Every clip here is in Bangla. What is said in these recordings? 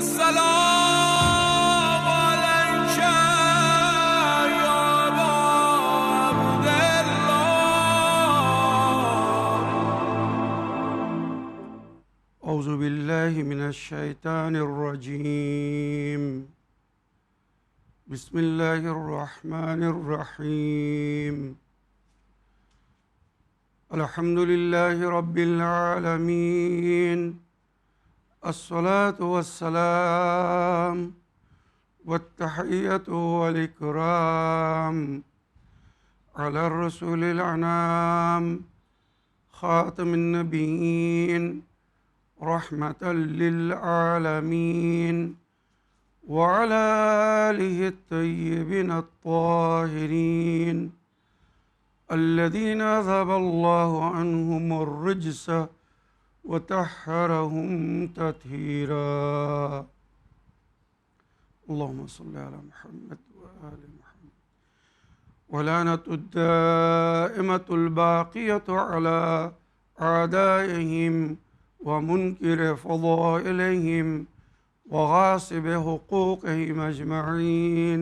السلام عليك يا أبا عبد الله. أعوذ بالله من الشيطان الرجيم. بسم الله الرحمن الرحيم. الحمد لله رب العالمين. الصلاة والسلام والتحية والإكرام على الرسول الأنام خاتم النبيين رحمة للعالمين وعلى آله الطيبين الطاهرين الذين أذهب الله عنهم الرجس وطهرهم تطهيرا. اللهم صل على محمد وآل محمد. ولعنة الدائمة الباقية على أعدائهم ومنكر فضائلهم وغاصب حقوقهم أجمعين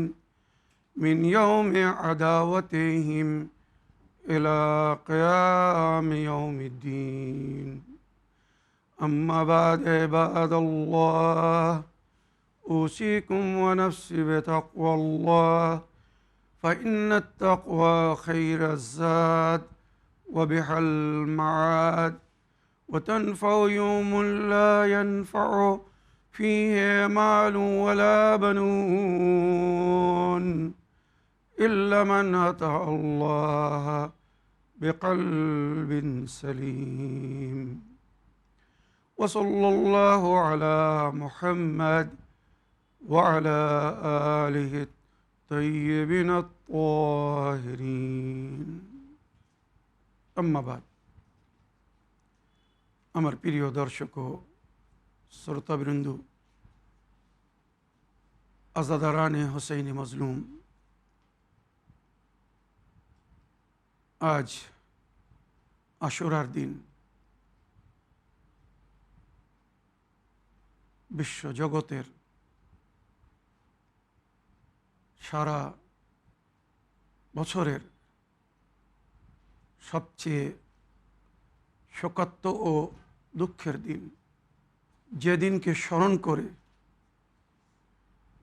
من يوم عداوتهم إلى قيام يوم الدين. أما بعد عباد الله، أوصيكم ونفسي بتقوى الله، فإن التقوى خير الزاد وبها المعاد، وتنفع يوم لا ينفع فيه مال ولا بنون إلا من أتى الله بقلب سليم. وصلى الله على محمد وعلى آله الطيبين الطاهرين. أما بعد, আমার প্রিয় দর্শক ও শ্রোতাবৃন্দ, আজাদারানে হোসেইনি মজলুম, আজ আশুরার দিন। বিশ্বজগতের সারা বছরের সবচেয়ে শোকাত্ম ও দুঃখের দিন, যেদিনকে স্মরণ করে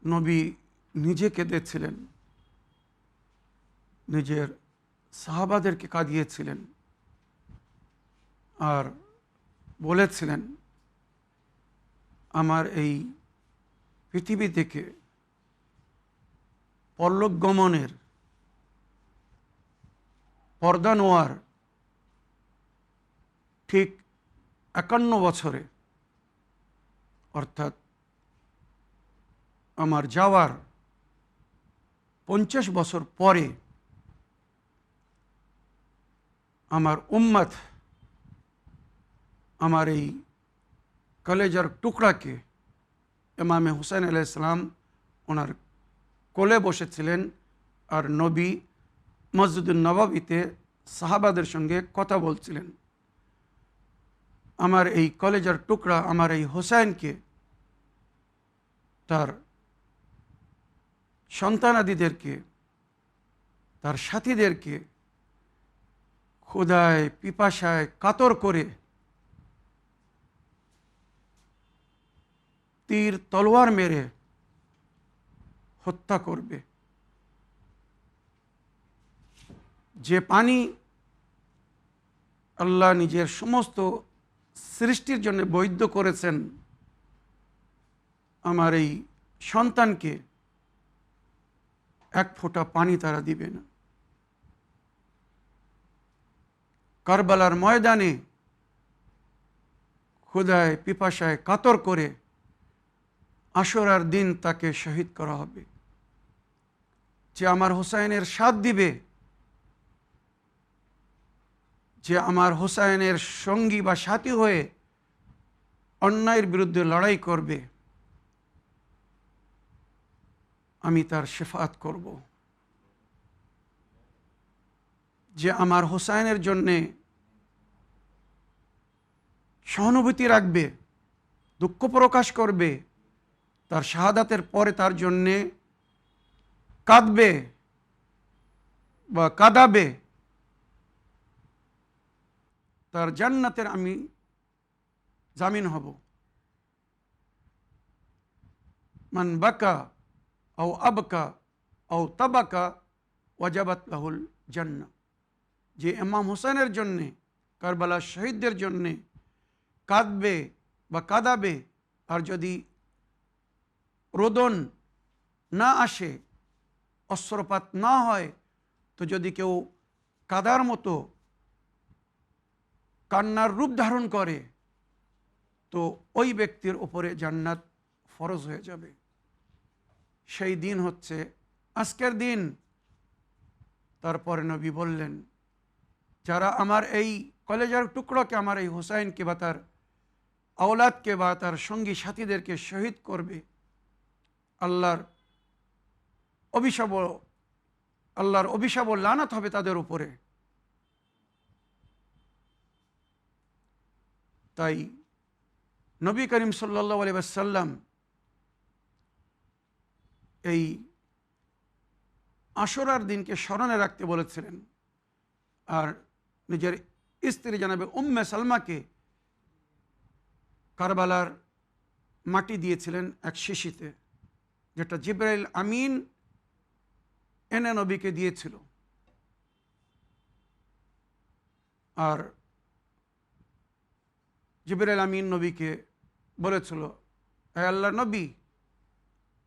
নবী নিজে কেঁদেছিলেন, নিজের সাহাবাদেরকে কাঁদিয়েছিলেন আর বলেছিলেন, আমার এই পৃথিবী থেকে পরলোক গমনের পর্দা নেওয়ার ঠিক 51 বছরে, অর্থাৎ আমার যাওয়ার 50 বছর পরে আমার উম্মত আমার এই কলেজার টুকরাকে, ইমামে হুসাইন আলাইহিস সালাম ওনার কোলে বসেছিলেন আর নবী মসজিদুন নববীতে সাহাবাদের সঙ্গে কথা বলছিলেন। আমার এই কলেজার টুকরা, আমার এই হুসাইনকে তার সন্তানাদিদেরকে, তার সাথীদেরকে ক্ষুধায় পিপাসায় কাতর করে তীর তলোয়ার মেরে হত্যা করবে। যে পানি আল্লাহ নিজের সমস্ত সৃষ্টির জন্য বৈধ করেছেন, আমার এই সন্তানকে এক ফোঁটা পানি তারা দিবে না। কারবালার ময়দানে ক্ষুধায় পিপাসায় কাতর করে আশুরার দিন তাকে শহীদ করা হবে। যে আমার হুসাইনের সাথ দিবে, যে আমার হুসাইনের সঙ্গী বা সাথী হয়ে অন্যায়ের বিরুদ্ধে লড়াই করবে, আমি তার শেফাত করব। যে আমার হুসাইনের জন্যে সহানুভূতি রাখবে, দুঃখ প্রকাশ করবে, তার শাহাদাতের পরে তার জন্যে কাঁদবে বা কাঁদাবে, তার জান্নাতের আমি জামিন হব। মান বাকা আও আবকা আও তাবাকা ওয়াজাবাত লাহুল জান্নাহ। যে ইমাম হোসেনের জন্যে, কারবালার শহীদদের জন্যে কাঁদবে বা কাঁদাবে, আর যদি রোদন না আসে, অস্ত্রপাত না হয়, তো যদি কেউ কাদার মতো কান্নার রূপ ধারণ করে, তো ওই ব্যক্তির উপরে জান্নাত ফরজ হয়ে যাবে। সেই দিন হচ্ছে আজকের দিন। তারপরে নবী বললেন, যারা আমার এই কলেজার টুকরোকে, আমার এই হুসাইনকে বা তার আওলাদকে বা তার সঙ্গী সাথীদেরকে শহীদ করবে, আল্লাহর অভিশাপ ও লানত হবে তাদের উপরে। তাই নবী করিম সাল্লাল্লাহু আলাইহি ওয়াসাল্লাম এই আশুরার দিনকে স্মরণে রাখতে বলেছিলেন, আর নিজের স্ত্রী জানাবে উম্মে সালমাকে কারবালার মাটি দিয়েছিলেন এক শিশিতে, যেটা জিবরাইল আমিন এনে নবীকে দিয়েছিল। আর জিবরাইল আমিন নবীকে বলেছিল, হে আল্লাহর নবী,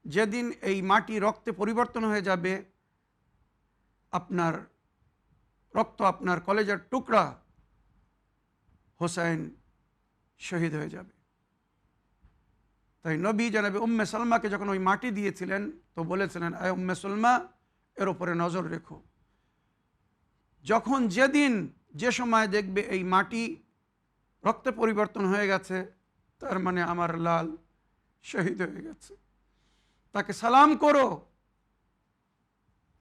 যেদিন এই মাটি রক্তে পরিবর্তন হয়ে যাবে, আপনার রক্ত, আপনার কলেজার টুকরা হোসাইন শহীদ হয়ে যাবে। তাই নবী জানাবে উম্মে সালমাকে যখন ওই মাটি দিয়েছিলেন, তো বলেছিলেন, আয় উম্মে সালমা, এর উপরে নজর রেখো। যখন যেদিন যে সময় দেখবে এই মাটি রক্তে পরিবর্তন হয়ে গেছে, তার মানে আমার লাল শহীদ হয়ে গেছে, তাকে সালাম করো।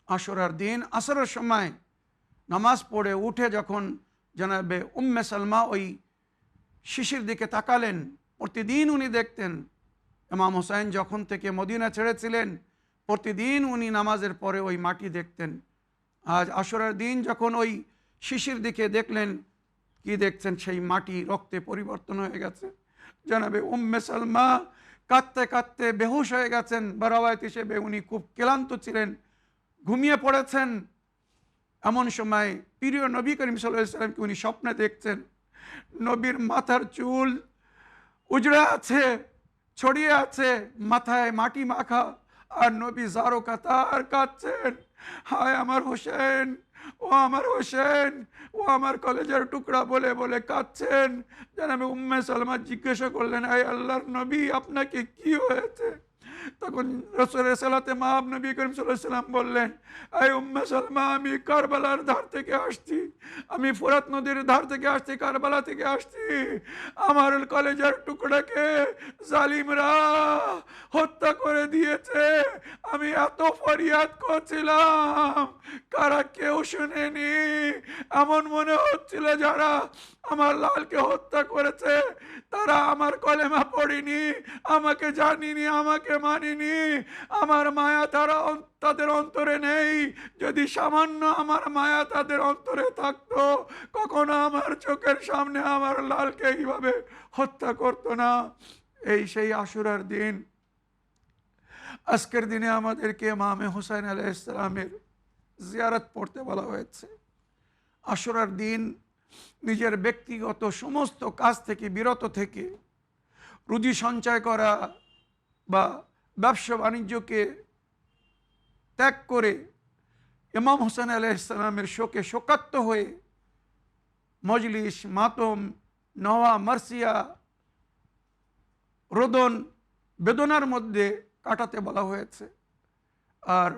আশুরার দিন আসরের সময় নামাজ পড়ে উঠে যখন জানাবে উম্মে সালমা ওই শিশির দিকে তাকালেন, প্রতিদিন উনি দেখতেন ইমাম হোসাইন যখন থেকে মদিনা ছেড়েছিলেন, প্রতিদিন উনি নামাজের পরে ওই মাটি দেখতেন। আজ আশুরার দিন যখন ওই শিশির দিকে দেখলেন, কি দেখছেন? সেই মাটি রক্তে পরিবর্তন হয়ে গেছে। জানাবে উম্মে সালমা কাঁদতে কাঁদতে বেহুশ হয়ে গেছেন, বা রওয়ায়াত হিসেবে উনি খুব ক্লান্ত ছিলেন, ঘুমিয়ে পড়েছেন। এমন সময় প্রিয় নবী করিম সাল্লাল্লাহু আলাইহি ওয়াসাল্লামকে উনি স্বপ্নে দেখছেন, নবীর মাথার চুল উজড়ে আছে, ছড়িয়ে আছে, মাথায় মাটি মাখা, আর নবী জারো কাতার কাঁদছেন, হায় আমার হোসেন, ও আমার হোসেন, ও আমার কলেজের টুকরা বলে বলে কাঁদছেন। জানাবে উম্মে সালমা জিজ্ঞাসা করলেন, আয় আল্লাহর নবী, আপনাকে কি হয়েছে? তখন রাসূলের সালাতে মাআব নবী করিম সাল্লাল্লাহু আলাইহি ওয়াসাল্লাম বললেন, আয় উম্মে সালমা, আমি কারবালার ধার থেকে আসছি, আমি ফোরাত নদীর ধার থেকে আসছি, কারবালা থেকে আসছি। আমার কলেজের টুকরাকে জালিমরা হত্যা করে দিয়েছে। আমি এত ফরিয়াদ করছিলাম, কারা কেউ শুনেনি। এমন মনে হচ্ছিল যারা আমার লালকে হত্যা করেছে তারা আমার কলেমা পড়েনি, আমাকে জানিনি, আমাকে মানিনি, আমার মায়া তাদের অন্তরে নেই। যদি সামান্য আমার মায়া তাদের অন্তরে থাকতো, কখনো আমার চোখের সামনে আমার লালকে এইভাবে হত্যা করতো না। এই সেই আশুরার দিন। আজকের দিনে আমাদেরকে ইমাম হুসাইন আলাইহিস সালামের জিয়ারত পড়তে বলা হয়েছে। আশুরার দিন নিজের ব্যক্তিগত সমস্ত কাজ থেকে বিরত থেকে, রুজি সঞ্চয় করা বা ব্যবসা বাণিজ্যকে ত্যাগ করে ইমাম হোসেন আলাইহিস সালামের শোকে শোকাত্ত হয়ে মজলিস, মাতম, নওয়া, মার্সিয়া, রোদন, বেদনার মধ্যে কাটাতে বলা হয়েছে। আর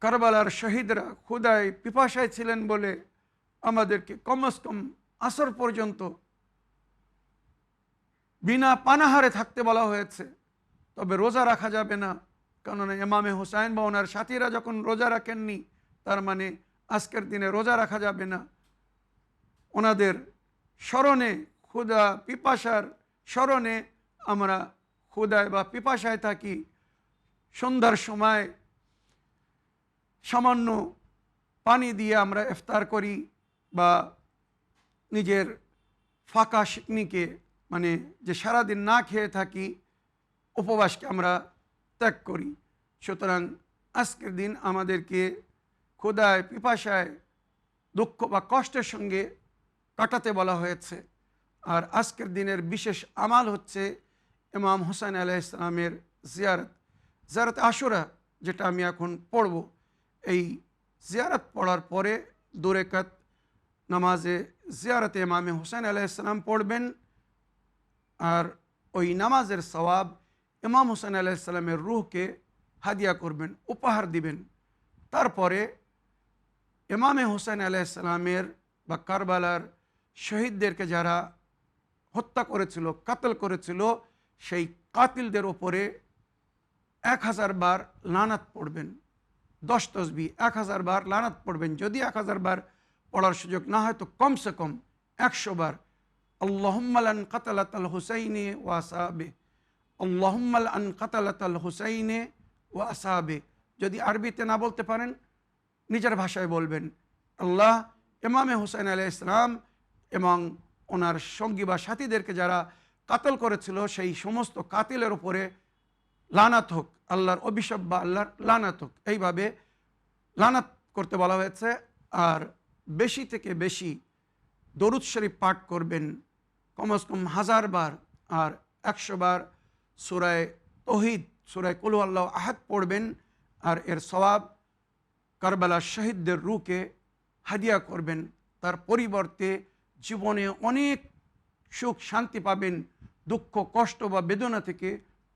কারবালার শহীদরা ক্ষুধায় পিপাসায় ছিলেন বলে আমাদেরকে কমস কম আসর পর্যন্ত বিনা পানাহারে থাকতে বলা হয়েছে। তবে রোজা রাখা যাবে না, কেননা ইমামে হুসাইন বা ওনার সাথীরা যখন রোজা রাখেননি, তার মানে আজকের দিনে রোজা রাখা যাবে না। ওনাদের স্মরণে, ক্ষুধা পিপাসার স্মরণে আমরা ক্ষুধায় বা পিপাসায় থাকি, সন্ধ্যার সময় সামান্য পানি দিয়ে আমরা ইফতার করি, বা নিজের ফাঁকা শিকনিকে মানে যে সারাদিন না খেয়ে থাকি উপবাসকে আমরা ত্যাগ করি। সুতরাং আজকের দিন আমাদেরকে ক্ষুধায় পিপাসায় দুঃখ বা কষ্টের সঙ্গে কাটাতে বলা হয়েছে। আর আজকের দিনের বিশেষ আমাল হচ্ছে ইমাম হুসাইন আলাইহিস সালামের জিয়ারত আশুরা, যেটা আমি এখন পড়ব। এই জিয়ারত পড়ার পরে 2 রাকাত নামাজে জিয়ারতে ইমামে হুসাইন আলাইহিস সালাম পড়বেন, আর ওই নামাজের সওয়াব ইমাম হুসাইন আলাইহিস সালামের রূহকে হাদিয়া করবেন, উপহার দিবেন। তারপরে ইমামে হুসাইন আলাইহিস সালামের বা কারবালার শহীদদেরকে যারা হত্যা করেছিল, কাতল করেছিল, সেই কাতিলদের ওপরে 1000 বার লানাত পড়বেন। 10 তসবিহ 1000 বার লানাত পড়বেন। যদি 1000 বার পড়ার সুযোগ না হয় তো কমসে কম 100 বার আল্লাহুম্মা লান কাতালাতাল হুসাইনে ওয়া আসহাবে, আল্লাহুম্মা লান কাতালাতাল হুসাইনে ওয়া আসহাবে। যদি আরবিতে না বলতে পারেন নিজের ভাষায় বলবেন, আল্লাহ ইমামে হুসাইন আলাইহিস সালাম এবং ওনার সঙ্গী বা সাথীদেরকে যারা কাতল করেছিল সেই সমস্ত কাতিলের উপরে লানাত হোক, আল্লাহর অভিশাপ বা আল্লাহর লানাত হোক, এইভাবে লানাত করতে বলা হয়েছে। আর বেশি থেকে বেশি দরুদ শরীফ পাঠ করবেন, কমস কম 1000 বার, আর 100 বার সূরায়ে তৌহিদ, সূরায়ে কুল হুয়াল্লাহু আহাদ পড়বেন। আর এর সওয়াব কারবালার শহীদদের রূহকে হাদিয়া করবেন। তার পরিবর্তে জীবনে অনেক সুখ শান্তি পাবেন, দুঃখ কষ্ট বা বেদনা থেকে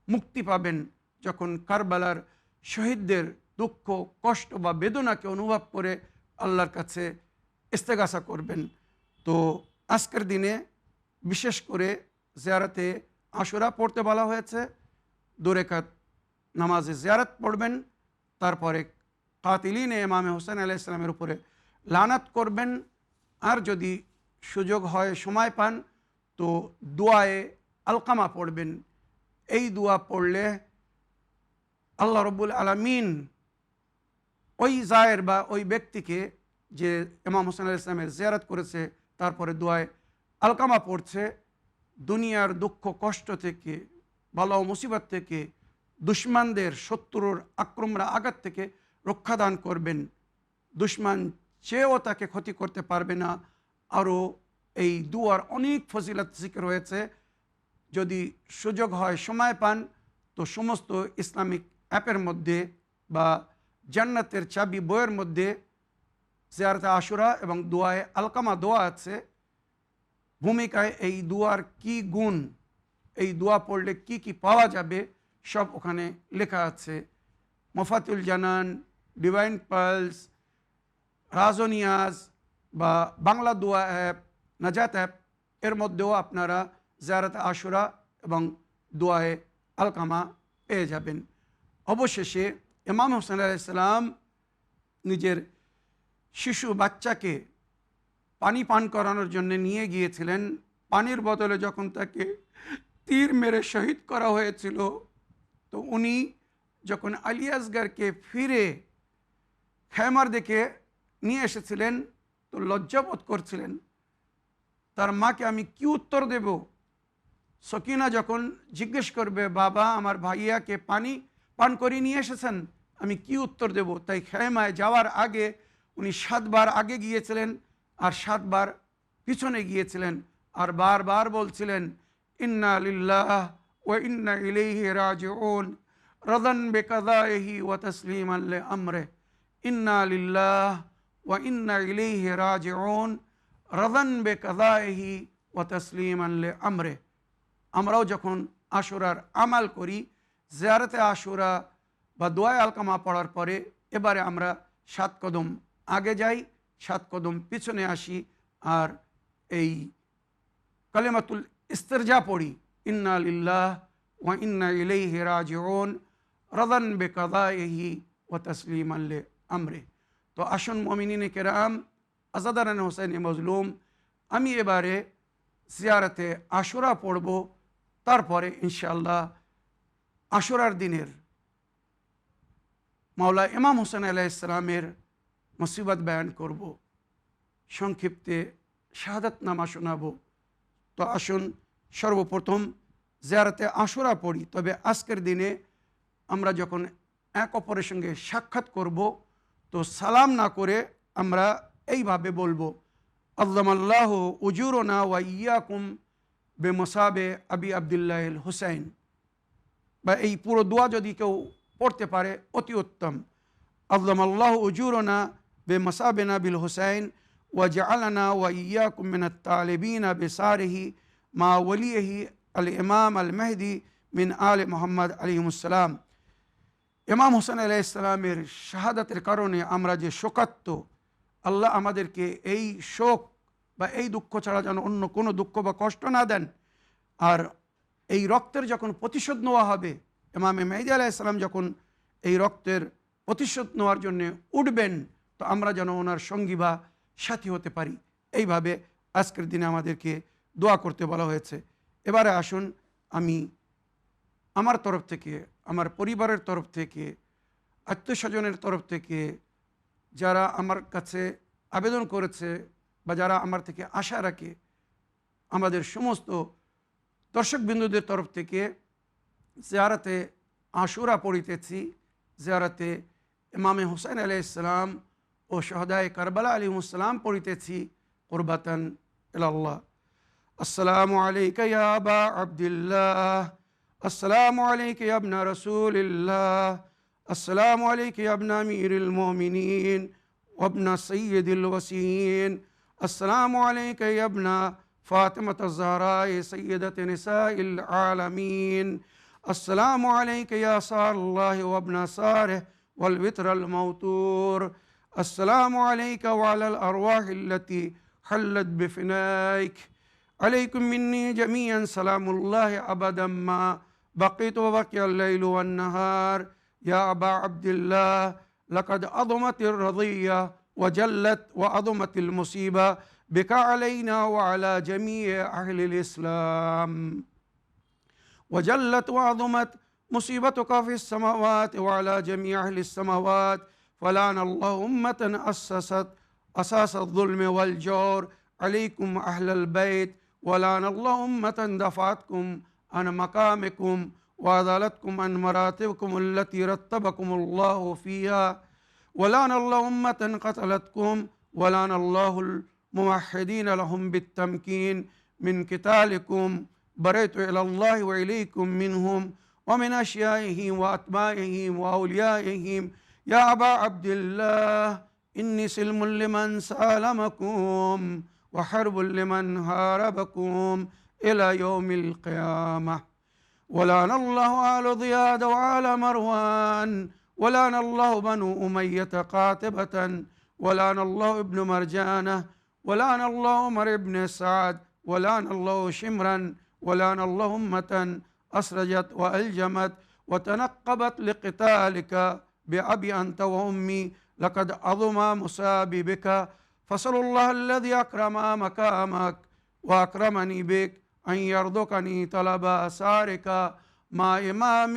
মুক্তি পাবেন। যখন কারবালার শহীদদের দুঃখ কষ্ট বা বেদনাকে অনুভব করে আল্লাহর কাছে ইস্তেগাসা করবেন। তো আজকের দিনে বিশেষ করে জিয়ারতে আশুরা পড়তে বলা হয়েছে। 2 রাকাত নামাজে জিয়ারত পড়বেন, তারপরে কাতিলিনে ইমামে হুসাইন আলাইহিস সালামের উপরে লানাত করবেন। আর যদি সুযোগ হয়, সময় পান, তো দোয়ায়ে আলকামা পড়বেন। এই দোয়া পড়লে আল্লাহ রব্বুল আলামিন ওই জায়ের বা ওই ব্যক্তিকে যে ইমাম হুসাইন আলাইহিস সালামের জিয়ারত করেছে, তারপরে দোয়ায়ে আলকামা পড়ছে, দুনিয়ার দুঃখ কষ্ট থেকে, বালা ও মুসিবত থেকে, দুশ্মনদের শত্রুর আক্রমণ আঘাত থেকে রক্ষা দান করবেন। দুশ্মন চেয়েও তাকে ক্ষতি করতে পারবে না। আরও এই দুয়ার অনেক ফজিলত জিকির হয়েছে। যদি সুযোগ হয়, সময় পান, তো সমস্ত ইসলামিক অ্যাপের মধ্যে বা জান্নাতের চাবি বইয়ের মধ্যে জিয়ারতে আশুরা এবং দোয়ায়ে আলকামা দোয়া আছে। ভূমিকায় এই দুয়ার কি গুণ, এই দোয়া পড়লে কি কি পাওয়া যাবে, সব ওখানে লেখা আছে। মফাতুল জানান, ডিভাইন পালস, রাজনিয়াজ বা বাংলা দোয়া অ্যাপ, নাজাত অ্যাপ, এর মধ্যেও আপনারা জিয়ারতে আশুরা এবং দোয়ায়ে আলকামা পেয়ে যাবেন। অবশেষে ইমাম হুসাইন আলাইহিস সালাম নিজের শিশু বাচ্চাকে পানি পান করানোর জন্য নিয়ে গিয়েছিলেন। পানির বদলে যখন তাকে তীর মেরে শহীদ করা হয়েছিল, তো উনি যখন আলী আসগরকে ফিরে খেমার দিকে নিয়ে এসেছিলেন, তো লজ্জাবোধ করছিলেন। তার মাকে আমি কি উত্তর দেব? সকিনা যখন জিজ্ঞেস করবে, বাবা আমার ভাইয়াকে পানি পান করিয়ে নিয়ে এসেছেন, আমি কি উত্তর দেব? তাই খেমায় যাওয়ার আগে উনি 7 বার আগে গিয়েছিলেন আর 7 বার পিছনে গিয়েছিলেন, আর বারবার বলছিলেন, ইন্না লিল্লাহ ওয়া ইন্না ইলাইহি রাজিউন রাদান বিকাদাইহি ওয়া তাসলিমান লি আমরে, ইন্না লিল্লাহ ওয়া ইন্না ইলাইহি রাজিউন রাদান বিকাদাইহি ওয়া তাসলিমান লি আমরে। আমরাও যখন আশুরার আমাল করি, জিয়ারতে আশুরা বা দোয়ায়ে আলকামা পড়ার পরে এবারে আমরা 7 কদম আগে যাই, 7 কদম পিছনে আসি, আর এই কালেমাতুল ইস্তেরজা পড়ি, ইন্না লিল্লাহ ওয়া ইন্না ইলাইহি রাজিউন রাদান বিকাদাইহি ওয়া তাসলিমান লি আমরে। তো আসুন মুমিনিনে কেরাম, আজাদারান হোসেন মজলুম, আমি এবারে জিয়ারতে আশুরা পড়ব, তারপরে ইনশাআল্লাহ আশুরার দিনের মাওলা ইমাম হোসেন আলাইহিস সালামের মুসিবত বয়ান করব, সংক্ষিপ্তে শাহাদাত নামা শোনাবো। তো আসুন সর্বপ্রথম জিয়ারতে আশুরা পড়ি। তবে আজকের দিনে আমরা যখন এক অপরের সঙ্গে সাক্ষাৎ করব তো সালাম না করে আমরা এইভাবে বলবো, আল্লামাল্লাহু উজুরনা ওয়া ইয়াকুম বেমসাবে আবি আবদুল্লাহিল হুসাইন, বা এই পুরো দোয়া যদি কেউ পড়তে পারে অতি উত্তম। আল্লামাল্লাহু উজুরনা বেমসাবেনা বিল হুসাইন ওয়া জাআলানা ওয়া ইয়াকুম মিনাত তালিবিনা বিসারিহি মা ওয়ালিহি আল ইমাম আল মেহদি মিন আলে মুহাম্মদ আলাইহিস সালাম। ইমাম হোসেন আলাইহিস সালামের শাহাদাতের কারণে আমরা যে শোকাত্ম, আল্লাহ আমাদেরকে এই শোক বা এই দুঃখ ছাড়া যেন অন্য কোনো দুঃখ বা কষ্ট না দেন। আর এই রক্তের যখন প্রতিশোধ নেওয়া হবে, ইমামে মেহদি আলাইহিস সালাম যখন এই রক্তের প্রতিশোধ নেওয়ার জন্য উঠবেন, তো আমরা যেন ওনার সঙ্গী বা সাথী হতে পারি। এইভাবে আজকের দিনে আমাদেরকে দোয়া করতে বলা হয়েছে। এবারে আসুন আমি আমার তরফ থেকে, আমার পরিবারের তরফ থেকে, আত্মীয়স্বজনের তরফ থেকে, যারা আমার কাছে আবেদন করেছে বা যারা আমার থেকে আশা রাখে, আমাদের সমস্ত দর্শকবিন্দুদের তরফ থেকে জিয়ারতে আশুরা পড়িতেছি, জিয়ারতে ইমামে হুসাইন আলাইহিস সালাম ও শহদায়ে কারবালা আলাইহিমুস সালাম পড়িতেছি কুরবাতান ইলাল্লাহ। আসসালামু আলাইকা ইয়া আবা আবদুল্লাহ, আসসালামু আলাইকা ইয়া ইবনা রাসূলিল্লাহ, আসসালামু আলাইকা ইয়া ইবনা আমিরুল মুমিনিন ওয়া ইবনা সাইয়্যিদিল ওয়াসিয়িন, আসসালামু আলাইকা ইয়া ইবনা ফাতিমাত আয-যাহরা সাইয়্যিদাতি নিসাইল আলামিন, আসসালামু আলাইকা ইয়া সাল্লাল্লাহি ওয়া ইবনা সারিহ ওয়াল বিতরাল মাওতুর, আসসালামু আলাইকা ওয়া আলাল আরওয়াহিল্লাতি হাল্লাত বিফিনাইক, عليكم مني جميعا سلام الله أبدا ما بقيت وبقي الليل والنهار. يا أبا عبد الله لقد عظمت الرضية وجلت وعظمت المصيبة بك علينا وعلى جميع أهل الإسلام، وجلت وعظمت مصيبتك في السماوات وعلى جميع أهل السماوات، فلعن الله أمة أسست أساس الظلم والجور عليكم أهل البيت، ولعن الله أمة دفعتكم عن مقامكم وأذلتكم عن مراتبكم التي رتبكم الله فيها، ولعن الله أمة قتلتكم، ولعن الله الموحدين لهم بالتمكين من قتالكم، برئت إلى الله وإليكم منهم ومن أشيائهم وأتباعهم وأوليائهم. يا أبا عبد الله إني سلم لمن سالمكم وحرب لمن هاربكم إلى يوم القيامة. ولعن الله آل ضياد وآل مروان، ولعن الله بنو أمية قاطبة، ولعن الله ابن مرجانة، ولعن الله عمر بن سعد، ولعن الله شمرا، ولعن الله أمة أسرجت وألجمت وتنقبت لقتالك بأبي أنت وأمي، لقد عظم مصابي بك، فصل الله الذي أكرم مقامك وأكرمني بك أن يرزقني طلب آثارك مع إمام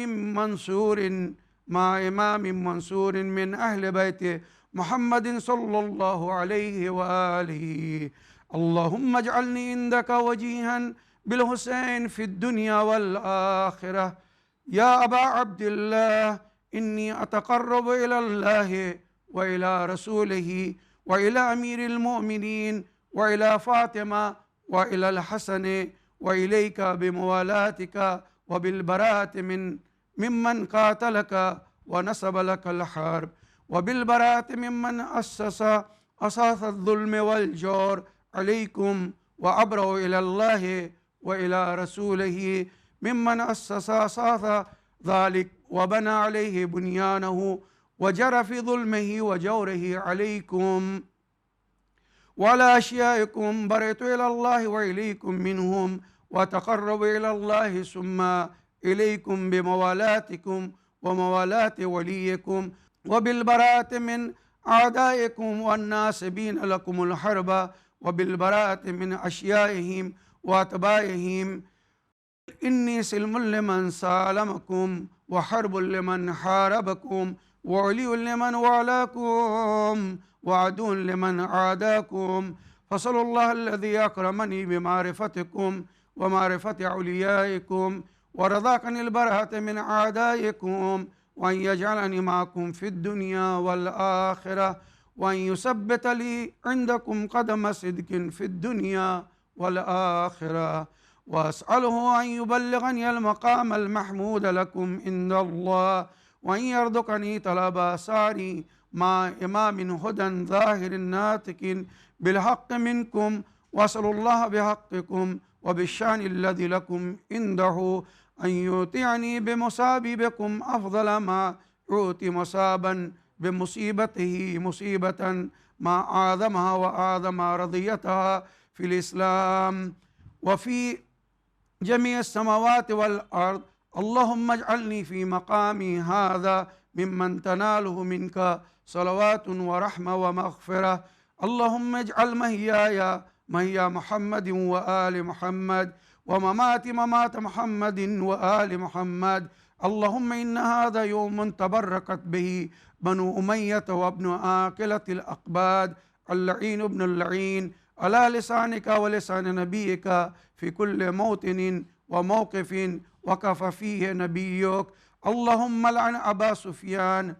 منصور من أهل بيت محمد صلى الله عليه وآله. اللهم اجعلني عندك وجيها بالحسين في الدنيا والآخرة. يا أبا عبد الله إني أتقرب إلى الله وإلى رسوله وإلى أمير المؤمنين وإلى فاطمة وإلى الحسن وإليك بموالاتك وبالبراءة ممن قاتلك ونصب لك الحرب، وبالبراءة ممن أسس أساس الظلم والجور عليكم، وأبرأ إلى الله وإلى رسوله ممن أسس أساس ذلك وبنى عليه بنيانه وجرى في ظلمه وجوره عليكم وعلى أشيائكم، برئت إلى الله وإليكم منهم وتقرب إلى الله ثم إليكم بموالاتكم وموالاة وليكم، وبالبراءة من أعدائكم والناسبين لكم الحرب، وبالبراءة من أشيائهم وأتباعهم. إني سلم لمن سالمكم وحرب لمن حاربكم وعلي لمن والاكم وعدو لمن عاداكم، فصلوا الله الذي أكرمني بمعرفتكم ومعرفة عليائكم ورزقني البرهة من أعدائكم، وأن يجعلني معكم في الدنيا والآخرة، وأن يثبت لي عندكم قدم صدق في الدنيا والآخرة، وأسأله أن يبلغني المقام المحمود لكم عند الله، وأن يرزقني طلب آثاري مع إمام هدى ظاهر ناطق بالحق منكم، وأسأل الله بحقكم وبالشأن الذي لكم عنده أن يطيعني بمصاببكم أفضل ما يؤتي مصابا بمصيبته مصيبة ما أعظمها وأعظم رضيتها في الإسلام وفي جميع السماوات والأرض. اللهم اجعلني في مقامي هذا ممن تناله منك صلوات ورحمة ومغفرة. اللهم اجعل مهياي مهيا محمد وآل محمد، ومماتي ممات محمد وآل محمد. اللهم إن هذا يوم تبركت به بنو أمية وابن آكلة الأقباد اللعين ابن اللعين على لسانك ولسان نبيك في كل موطن وموقف وقف فيه نبيك. اللهم لعن أبا سفيان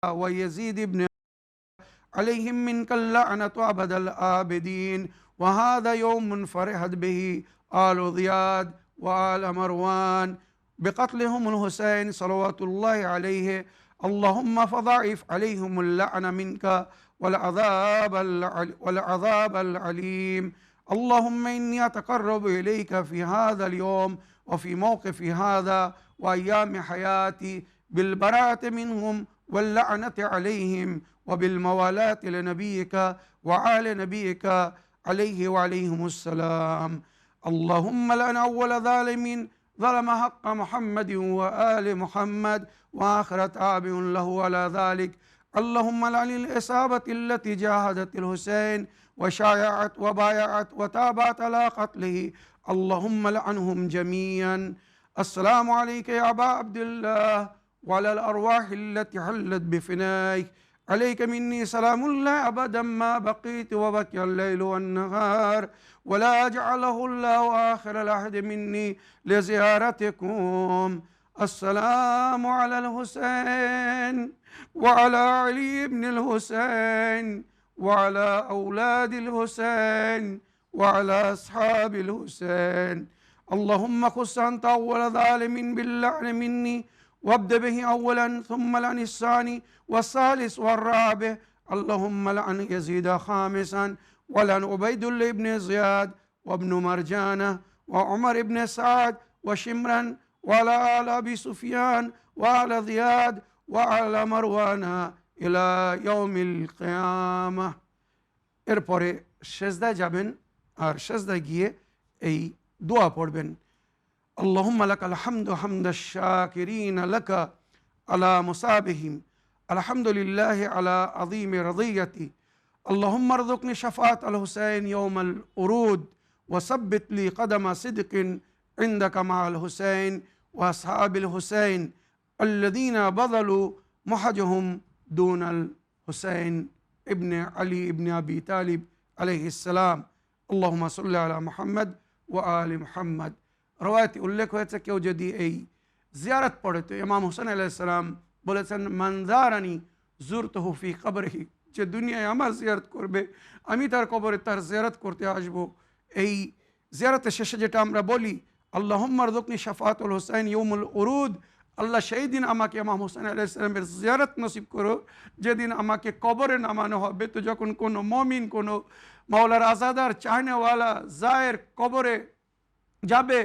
ويزيد بن عليهم منك اللعنة أبد الآبدين. وهذا يوم فرحت به آل زياد وآل مروان بقتلهم الحسين صلوات الله عليه. اللهم فضاعف عليهم اللعنة منك والعذاب العليم. اللهم إني أتقرب إليك في هذا اليوم وفي موقف هذا وأيام حياتي بالبراءة منهم واللعنة عليهم وبالموالاة لنبيك وآل نبيك عليه وعليهم السلام. اللهم لأن أول ظالم ظلم حق محمد وآل محمد وآخر تابع له على ذلك. اللهم لعن الإصابة التي جاهدت الحسين وشايعت وبايعت وتابعت على قتله، اللهم لعنهم جميعا. السلام عليك يا أبا عبد الله وعلى الأرواح التي حلت بفنائك. عليك مني سلام الله أبدا ما بقيت وبكى الليل والنهار، ولا جعله الله آخر العهد مني لزيارتكم. السلام على الحسين وعلى علي بن الحسين وعلى أولاد الحسين وعلى أصحاب الحسين. اللهم خص أنت أول ظالم باللعن مني، وابدأ به أولا ثم لعن الثاني والثالث والرابع. اللهم لعن يزيد خامسا، ولعن عبيد الله بن زياد وابن مرجانة وعمر بن سعد وشمرا وعلى آل أبي سفيان وعلى زياد وعلى مروان إلى يوم القيامة। এরপরে সেজদায় যাবেন, আর সেজদায় গিয়ে এই দোয়া পড়বেন। اللهم لك الحمد حمد الشاكرين لك على مصابهم، الحمد لله على عظيم رضيتي. اللهم ارزقني شفاعة الحسين يوم الورود، وثبت لي قدم صدق عندك مع الحسين وأصحاب الحسين الذين بذلوا محجهم دون الحسين ابن علي ابن أبي طالب عليه السلام। اللهم صل على محمد وآل محمد। রওয়ায়াতে উল্লেখ হয়েছে, কেউ যদি এই জিয়ারত পড়ে তো ইমাম হোসেন আলাইহিস সালাম বলেছেন, মান যারানি যুরতুহু ফি কবরিহি, যে দুনিয়ায় আমার জিয়ারত করবে আমি তার কবরে তার জিয়ারত করতে আসব। এই জিয়ারতের শেষে যেটা আমরা বলি, আল্লাহুম্মা রযুকনি শাফাআতুল হুসাইন ইয়াউমুল উরুদ, আল্লাহ সেই দিন আমাকে ইমাম হোসেন আলাইহিস সালামের জিয়ারত নসিব করো যেদিন আমাকে কবরে নামানো হবে। তো যখন কোনো মমিন, কোনো মাওলার আজাদার চাহনেওয়ালা জায়ের কবরে যাবে,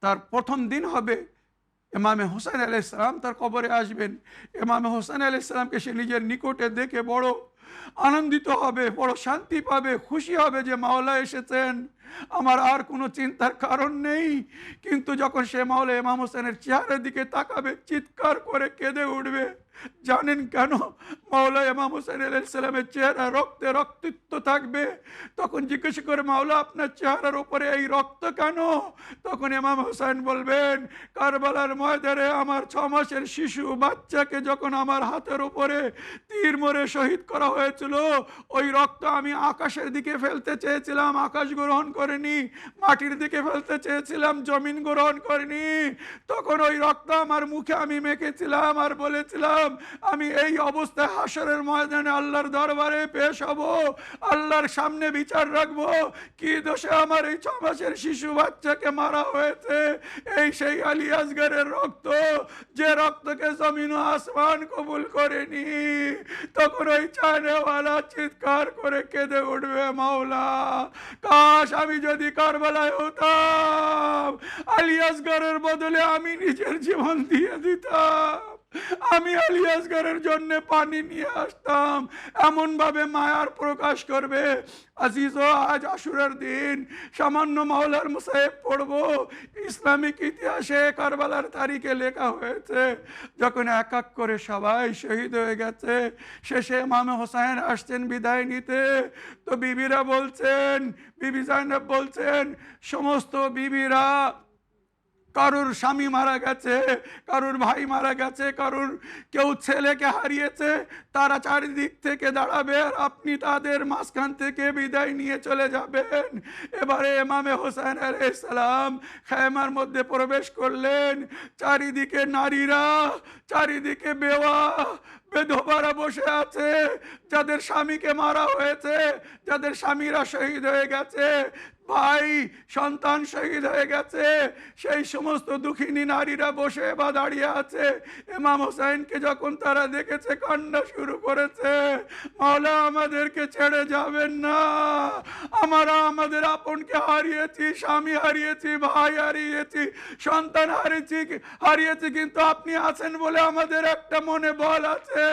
তার প্রথম দিন হবে ইমামে হোসেন আলাইহিস সালাম তার কবরে আসবেন। ইমামে হোসেন আলাইহিস সালামকে সে নিজের নিকটে দেখে বড় আনন্দিত হবে, বড় শান্তি পাবে, খুশি হবে যে মাওলা এসেছেন, আমার আর কোনো চিন্তার কারণ নেই। কিন্তু যখন সে মাওলা ইমাম হোসেনের চেহারার দিকে তাকাবে, চিৎকার করে কেঁদে উঠবে। জানেন কেন? মাওলা ইমাম হোসেন আলাইহিস সালামের চেহারা রক্তে রক্তিত থাকবে। তখন জিজ্ঞেস করে, মাওলা আপনার চেহারার উপরে এই রক্ত কেন? তখন ইমাম হোসেন বলবেন, কারবালার ময়দানে আমার 6 মাসের শিশু বাচ্চাকে যখন আমার হাতের উপরে তীর মরে শহীদ করা হয়েছিল, ওই রক্ত আমি আকাশের দিকে ফেলতে চেয়েছিলাম, আকাশ গ্রহণ করেনি। মাটির দিকে ফেলতে চেয়েছিলাম, জমিন গ্রহণ করেনি। তখন ওই রক্ত আমার মুখে আমি মেখেছিলাম আর বলেছিলাম, আমি এই অবস্থায় হাসরের ময়দানে আল্লাহর দরবারে পেশ হব, আল্লাহর সামনে বিচার রাখবো। কি দোষে আমার এই 6 মাসের শিশু বাচ্চাকে মারা হয়েছে? এই সেই আলী আসগরের রক্ত, যে রক্তকে জমিন ও আসমান কবুল করেনি। তখন ওই চায়নাওয়ালা চিৎকার করে কেঁদে উঠবে, মাওলা কাশ আমি যদি কারবালায় হতাম, আলী আসগরের বদলে আমি নিজের জীবন দিয়ে দিতাম, আমি আলী আসগরের জন্য পানি নিয়ে আসতাম। এমন ভাবে মায়ার প্রকাশ করবে। আজিজ, আজ আশুরার দিন সামান্য মাওলার মুসাহিব পড়বো, ইসলামিক ইতিহাসে কারবালার তারিখে লেখা হয়েছে যখন এক এক করে সবাই শহীদ হয়ে গেছে, শেষে ইমাম হোসেন আসছেন বিদায় নিতে। তো বিবিরা বলছেন, বিবি জাইনব বলছেন, সমস্ত বিবিরা কারুর স্বামী মারা গেছে, কারুর ভাই মারা গেছে, কারুর কেউ ছেলেকে হারিয়েছে, তারা চারিদিক থেকে দাঁড়াবে আর আপনি তাদের মাঝখান থেকে বিদায় নিয়ে চলে যাবেন। এবারে ইমামে হোসেন আলাইহিস সালাম খেমার মধ্যে প্রবেশ করলেন। চারিদিকে নারীরা, চারিদিকে বেওয়া বেধবারা বসে আছে, যাদের স্বামীকে মারা হয়েছে, যাদের স্বামীরা শহীদ হয়ে গেছে, ভাই সন্তান শহীদ হয়ে গেছে, সেই সমস্ত দুঃখিনী নারীরা বসে বা দাঁড়িয়ে আছে। ইমাম হোসেনকে যখন তারা দেখেছে, কান্না শুরু করেছে, মাওলা আমাদেরকে ছেড়ে যাবেন না, আমরা আমাদের আপনকে হারিয়েছি, স্বামী হারিয়েছি, ভাই হারিয়েছি, সন্তান হারিয়েছি, কিন্তু আপনি আছেন বলে আমাদের একটা মনে বল আছে,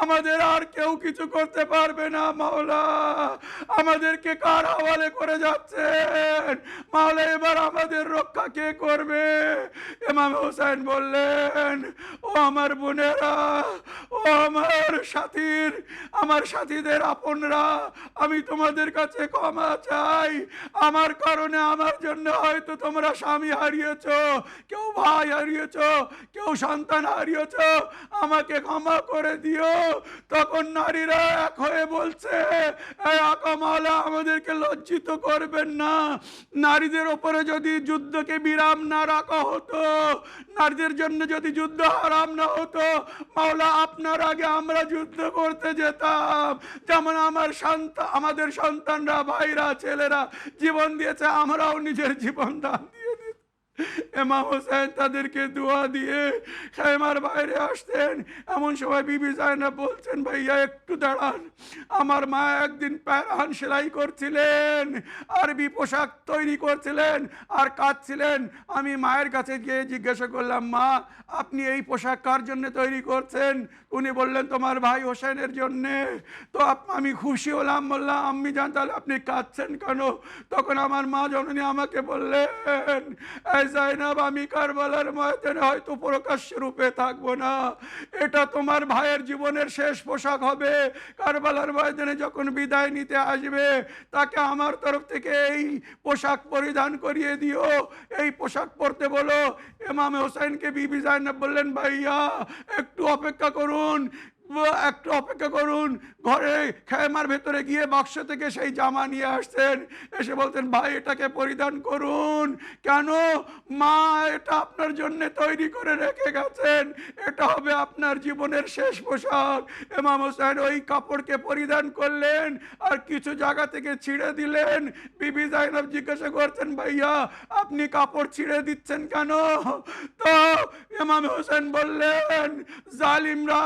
আমাদের আর কেউ কিছু করতে পারবে না। মাওলা আমাদেরকে কার হাওয়ালে করে যাচ্ছে? মাওলা এবার আমাদের রক্ষা কে করবে? ইমাম হোসেন বললেন, ও আমার বোনেরা, ও আমার সাথীদের আপনরা, আমি তোমাদের কাছে ক্ষমা চাই। আমার কারণে, আমার জন্য হয়তো তোমরা স্বামী হারিয়েছ, কেউ ভাই হারিয়েছ, কেউ সন্তান হারিয়েছ, আমাকে ক্ষমা করে দিও। তখন নারীরা এক হয়ে বলছে, আকা মাওলা আমাদেরকে লজ্জিত করবেন না। নারীদের ওপরে যদি যুদ্ধকে বিরাম না রাখা হতো, নারীদের জন্য যদি যুদ্ধ হারাম না হতো, মাওলা আপনার আগে আমরা যুদ্ধ করতে যেতাম। যেমন আমাদের সন্তানরা, ভাইরা, ছেলেরা জীবন দিয়েছে, আমরাও নিজের জীবন দান দিয়ে দিই। ইমাম হোসেন তাদেরকে দোয়া দিয়ে খেমার বাইরে আসতেন। এমন সময় বিবি জাইনব বলছেন, ভাইয়া একটু দাঁড়ান, আমার মা একদিন প্যারান সেলাই করছিলেন, আরবি পোশাক তৈরি করছিলেন আর কাঁদছিলেন। আমি মায়ের কাছে গিয়ে জিজ্ঞাসা করলাম, মা আপনি এই পোশাক কার জন্য তৈরি করছেন? উনি বললেন, তোমার ভাই হোসেনের জন্যে। তো আমি খুশি হলাম, বললাম, আম্মি জান তাহলে আপনি কাঁদছেন কেন? তখন আমার মা জননী আমাকে বললেন, জাইনব আমি কারবালার ময়দানে হয়তো প্রকাশ্য রূপে থাকবো না, এটা তোমার ভাইয়ের জীবনের শেষ পোশাক হবে। কারবালার ময়দানে যখন বিদায় নিতে আসবে, তাকে আমার তরফ থেকে এই পোশাক পরিধান করিয়ে দিও, এই পোশাক পরতে বলো। ইমাম হোসেনকে বিবি জাইনব বললেন, ভাইয়া একটু অপেক্ষা করুন, একটু অপেক্ষা করুন। ঘরে খেমার ভেতরে গিয়ে বাক্স থেকে সেই জামা নিয়ে আসছেন, এসে বলতেন, ভাই এটাকে পরিধান করুন। কেন? মা এটা আপনার জন্য তৈরি করে রেখে গেছেন, এটা হবে আপনার জীবনের শেষ পোশাক। ইমাম হোসেন ওই কাপড়কে পরিধান করলেন আর কিছু জায়গা থেকে ছিঁড়ে দিলেন। বিবি জাইনব জিজ্ঞাসা করছেন, ভাইয়া আপনি কাপড় ছিঁড়ে দিচ্ছেন কেন? তো ইমাম হোসেন বললেন, জালিমরা,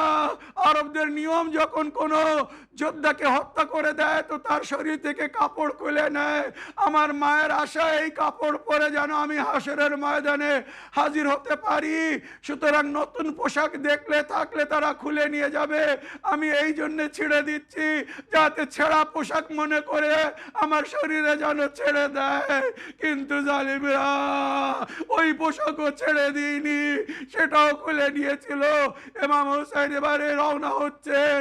আরবদের নিয়ম, যখন কোনো যোদ্ধাকে হত্যা করে দেয় তো তার শরীর থেকে কাপড় খুলে নেয়। আমার মায়ের আশা এই কাপড় পরে যেন আমি হাসরের ময়দানে হাজির হতে পারি। সুতরাং নতুন পোশাক দেখলে থাকলে তারা খুলে নিয়ে যাবে, আমি এই জন্য ছেড়ে দিচ্ছি যাতে ছেঁড়া পোশাক মনে করে আমার শরীরে যেন ছেড়ে দেয়। কিন্তু জালিমরা ওই পোশাকও ছেড়ে দিইনি, সেটাও খুলে নিয়েছিল। ইমাম হোসেন এবারে রওনা হচ্ছেন।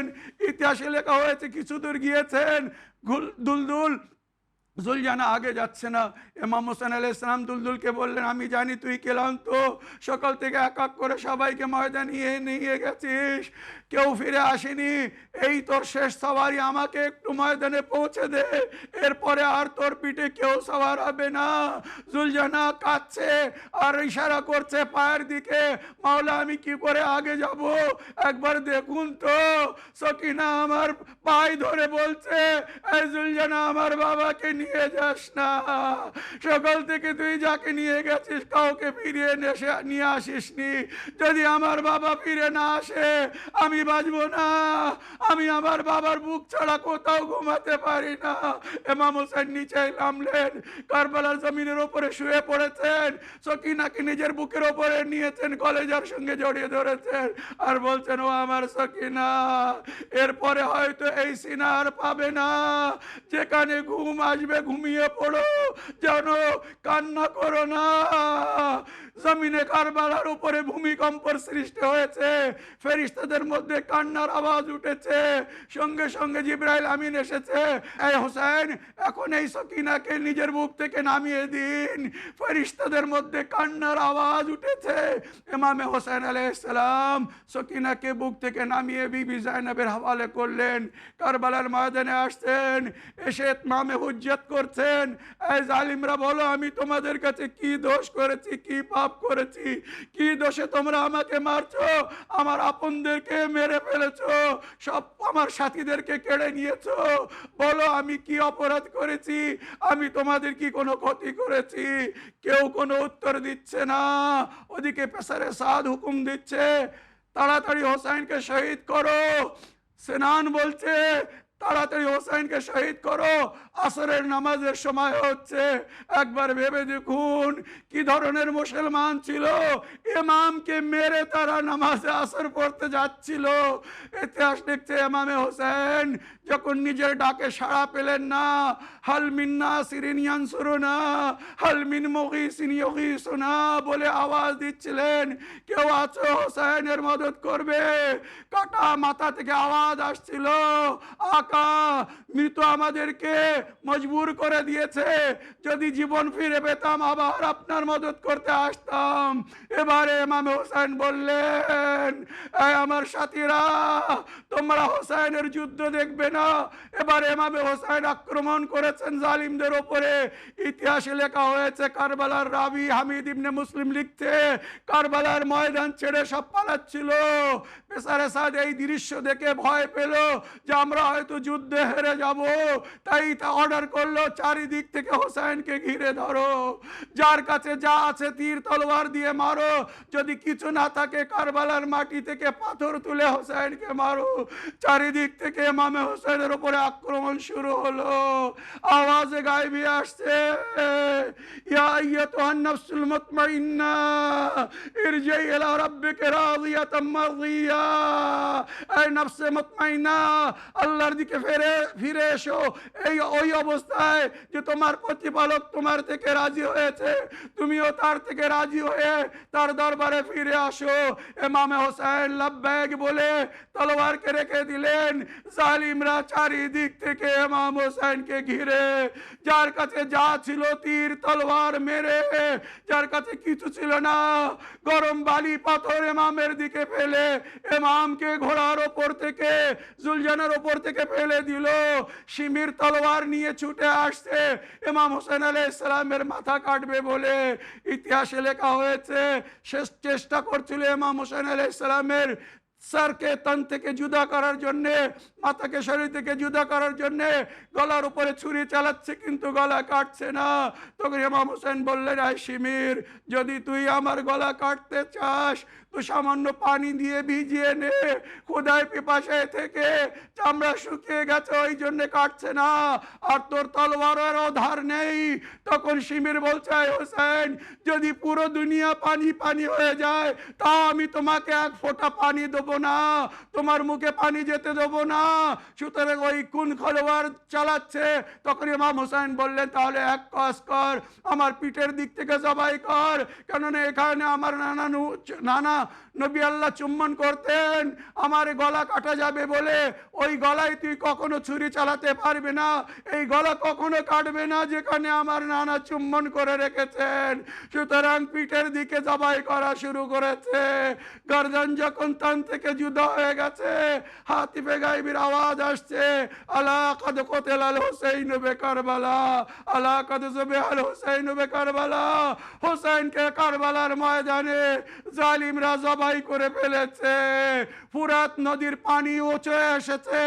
ইতিহাসে লেখা হয়েছে কিছু দূর গিয়েছেন, দুলদুল জুলজানা আগে যাচ্ছে না। ইমাম হোসেন আলাইহিস সালাম দুলদুলকে বললেন, আমি জানি তুই ক্লান্ত, সকাল থেকে এক এক করে সবাইকে ময়দানে নিয়ে গেছিস, কেউ ফিরে আসেনি, এই তোর শেষ সওয়ারি, আমাকে একটু ময়দানে পৌঁছে দে, এরপরে আর তোর পিঠে কেউ সওয়ার হবে না। জুলজানা কাঁদছে আর ইশারা করছে পায়ের দিকে, মাওলা আমি কি করে আগে যাব, একবার দেখুন তো। সকিনা আমার পায়ে ধরে বলছে, এই জুলজানা আমার বাবাকে নিয়ে যাস না, সকাল থেকে তুই যাকে নিয়ে গেছিস কাউকে ফিরিয়ে নিয়ে আসিসনি, যদি আমার বাবা ফিরে না আসে আমি বাঁচবো না, আমি আমার বাবার বুক ছাড়া কোথাও ঘুমাতে পারি না। ইমাম হোসেন নিচে নামলেন, কারবালার জমিনের উপরে শুয়ে পড়েছেন, সকিনাকে নিজের বুকের উপরে নিয়েছেন, কলেজার সঙ্গে জড়িয়ে ধরেছেন আর বলছেন, ও আমার সকিনা, এরপরে হয়তো এই সিনা আর পাবে না, যেখানে ঘুম আসবে ঘুমিয়ে পড়ো, জানো কান্না করো না। জমিনে কারবালার উপরে ভূমিকম্পর সৃষ্টি হয়েছে, ফেরেশতাদের মধ্যে কান্নার আওয়াজ উঠেছে, সঙ্গে সঙ্গে জিবরাইল আমিন এসেছে, এই হোসেন এখন এই সকিনাকে নিজের বুক থেকে নামিয়ে দিন। ফেরেশতাদের মধ্যে কান্নার আওয়াজ উঠেছে। ইমামে হোসেন আলাইহিস সালাম সকিনাকে বুক থেকে নামিয়ে বিবি জাইনাবের হাওয়ালে করলেন, কারবালার ময়দানে আসছেন, এসে ইমামে হুজ্জত করছেন, এই জালিমরা বলো আমি তোমাদের কাছে কি দোষ করেছি, কি পাপ করেছি, কি দোষে তোমরা আমাকে মারছো, আমার আপনদেরকে মেরে ফেলেছো, সব আমার সাথীদেরকে কেড়ে নিয়েছো, বলো আমি কি অপরাধ করেছি, আমি তোমাদের কি কোনো ক্ষতি করেছি? কেউ কোনো উত্তর দিচ্ছে না। ওদিকে পেসারে সাদ হুকুম দিচ্ছে, তাড়াতাড়ি হোসেনকে শহীদ করো। সেনান বলছে, তাড়াতাড়ি হোসেনকে শহীদ করো, আসরের নামাজের সময় হচ্ছে। একবার ভেবে দেখুন কি ধরনের মুসলমান ছিল, ইমামকে মেরে তারা নামাজে আসর পড়তে যাচ্ছিল। ইতিহাস লিখছে ইমামে হোসেন যখন নিজের ডাকে সাড়া পেলেন না, হাল মিন নাসিরিন ইয়ানসুরুনা হাল মিন মুগীসিন ইউগীসুনা বলে আওয়াজ দিচ্ছিলেন, কেউ আছো হোসেনের মদত করবে? কাটা মাথা থেকে আওয়াজ আসছিল, আকা মৃত আমাদেরকে মজবুর করে দিয়েছে, যদি জীবন ফিরে পেতাম আবার আপনার মদত করতে আসতাম। এবারে ইমাম হোসেন বললেন, এই আমার সাথীরা তোমরা হোসেনের যুদ্ধ দেখবে না। এবারে ইমাম হোসেন আক্রমণ করেছেন জালিমদের উপরে। ইতিহাসে লেখা হয়েছে, কারবালার রাবি হামিদ ইবনে মুসলিম লিখছে, কারবালার ময়দান ছেড়ে সব পালাচ্ছিল। পেসারে সাদ এই দৃশ্য দেখে ভয় পেল যে আমরা হয়তো যুদ্ধে হেরে যাব, তাই তা অর্ডার করলো চারিদিক থেকে হোসেনকে ঘিরে ধরো, যার কাছে যা আছে তীর তলোয়ার দিয়ে মারো, যদি কিছু না থাকে কারবালার মাটি থেকে পাথর তুলে হোসেনকে মারো। চারিদিক থেকে ইমামে হোসেনের উপরে আক্রমণ শুরু হলো। আওয়াজে গায়েবী আসছে, ইয়া আইয়াতুহান নাফসুল মুতমাইন্না ইরজি ইলা রাব্বিকা রাদিয়াতাম মারদিয়া, এই নফসে মুতমাইন্না আল্লাহর দিকে ফিরে এসো, এই ওই অবস্থায় যে তোমার প্রতিপালক তোমার থেকে রাজি হয়েছে, তুমিও তার থেকে রাজি হয়ে তার দরবারে ফিরে আসো। ইমামে হোসেন লাব্বাইক বলে তলোয়ারকে রেখে দিলেন। জালিমরা চারিদিক থেকে ইমাম হোসেনকে ঘিরে, যার কাছে যা ছিল তীর তলোয়ার মেরে, যার কাছে কিছু ছিল না গরম বালি পাথর ইমামের দিকে ফেলে ইমামকে ঘোড়ার ওপর থেকে জুলজানার ওপর থেকে ফেলে দিল। শিমির তলোয়ার নিয়ে ছুটে আসছে ইমাম হোসেন আলাইহিস সালামের মাথা কাটবে বলে। ইতিহাসে লেখা হয়েছে শেষ চেষ্টা করছিল ইমাম হোসেন আলাইহিস সালামের স্যারকে তন থেকে জুদা করার জন্যে, মাথাকে শরীর থেকে জুদা করার জন্যে গলার উপরে ছুরি চালাচ্ছে, কিন্তু গলা কাটছে না। তখন ইমাম হোসেন বললেন, আয় শিমির, যদি তুই আমার গলা কাটতে চাস তো সামান্য পানি দিয়ে ভিজিয়ে নে, খোদায় পিপাসায় থেকে চামড়া শুকিয়ে গেছে ওই জন্য কাটছে না, আর তোর তলোয়ারেরও ধার নেই। তখন শিমির বলছে, আয় হোসেন, যদি পুরো দুনিয়া পানি পানি হয়ে যায় তা আমি তোমাকে এক ফোঁটা পানি দেবো না, তোমার মুখে পানি যেতে দেবো না। সুতরাং ওই কোন খলোয়ার চালাচ্ছে? তখন ইমাম হোসেন বললেন, তাহলে এক কাজ কর, আমার পিঠের দিক থেকে জবাই কর, কেননা এখানে আমার নানা নবী আল্লাহ চুম্বন করতেন, আমার গলা কাটা যাবে বলে ওই গলায় তুই কখনো ছুরি চালাতে পারবে না, এই গলা কখনো কাটবে না যেখানে আমার নানা চুম্বন করে রেখেছেন। সুতরাং পিঠের দিকে জবাই করা শুরু করেছে। গর্জন যখন তান থেকে জুদা হয়ে গেছে, হাতিফে গায়বীর আওয়াজ আসছে, আলা কাদ কতেল আল হুসাইন বে কারবালা, আলা কাদ জুবে আল হুসাইন বে কারবালা, হোসেনকে কারবালার ময়দানে জালিমরা জবাই করে ফেলেছে। ফুরাত নদীর পানি উঁচু এসেছে,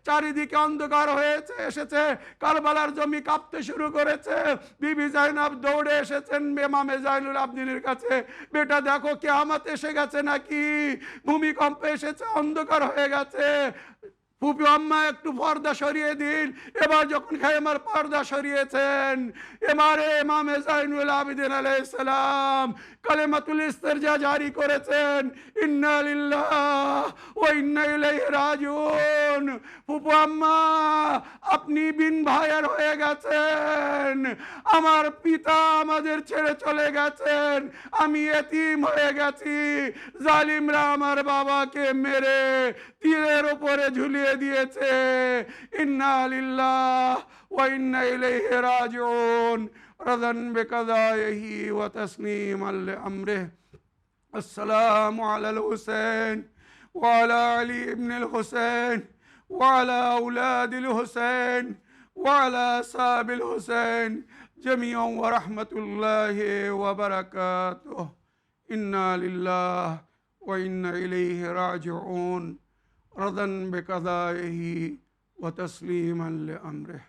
চারিদিকে অন্ধকার হয়েছে এসেছে, কারবালার জমি কাঁপতে শুরু করেছে। বিবি জাইনাব দৌড়ে এসেছেন ইমামে জাইনুল আবদিনের কাছে, বেটা দেখো কিয়ামত এসে গেছে নাকি, ভূমিকম্প এসেছে, অন্ধকার হয়ে গেছে, ফুপি আম্মা একটু পর্দা সরিয়ে দিন। এবার যখন খাইমার পর্দা সরিয়েছেন, এবারে ইমামে জাইনুল আবিদিন আলাইহিস সালাম কালেমাতুল ইস্তিরজা জারি করেছেন, ইন্না লিল্লাহি ওয়া ইন্না ইলাইহি রাজিউন। ফুপু আম্মা, আপনি বিন ভাইয়ের হয়ে গেছেন, আমার পিতা আমাদের ছেড়ে চলে গেছেন, আমি এতিম হয়ে গেছি, জালিমরা আমার বাবাকে মেরে তীরের উপরে ঝুলিয়ে দিয়েছে। ইন্না লিল্লাহি ওয়া ইন্না ইলাইহি রাজিউন। রাদান বিকাদাইহি ওয়া তাসলিমান লিআমরিহি। আসসালামু আলাল হুসাইন ওয়া আলা আলী ইবনুল হুসাইন ওয়া আলা আওলাদিল হুসাইন ওয়া আলা আসহাবিল হুসাইন জামিআন ওয়া রাহমাতুল্লাহি ওয়া বারাকাতুহু। ইন্না লিল্লাহি ওয়া ইন্না ইলাইহি রাজিউন। রাদান বিকাদাইহি ওয়া তাসলিমান লিআমরিহি।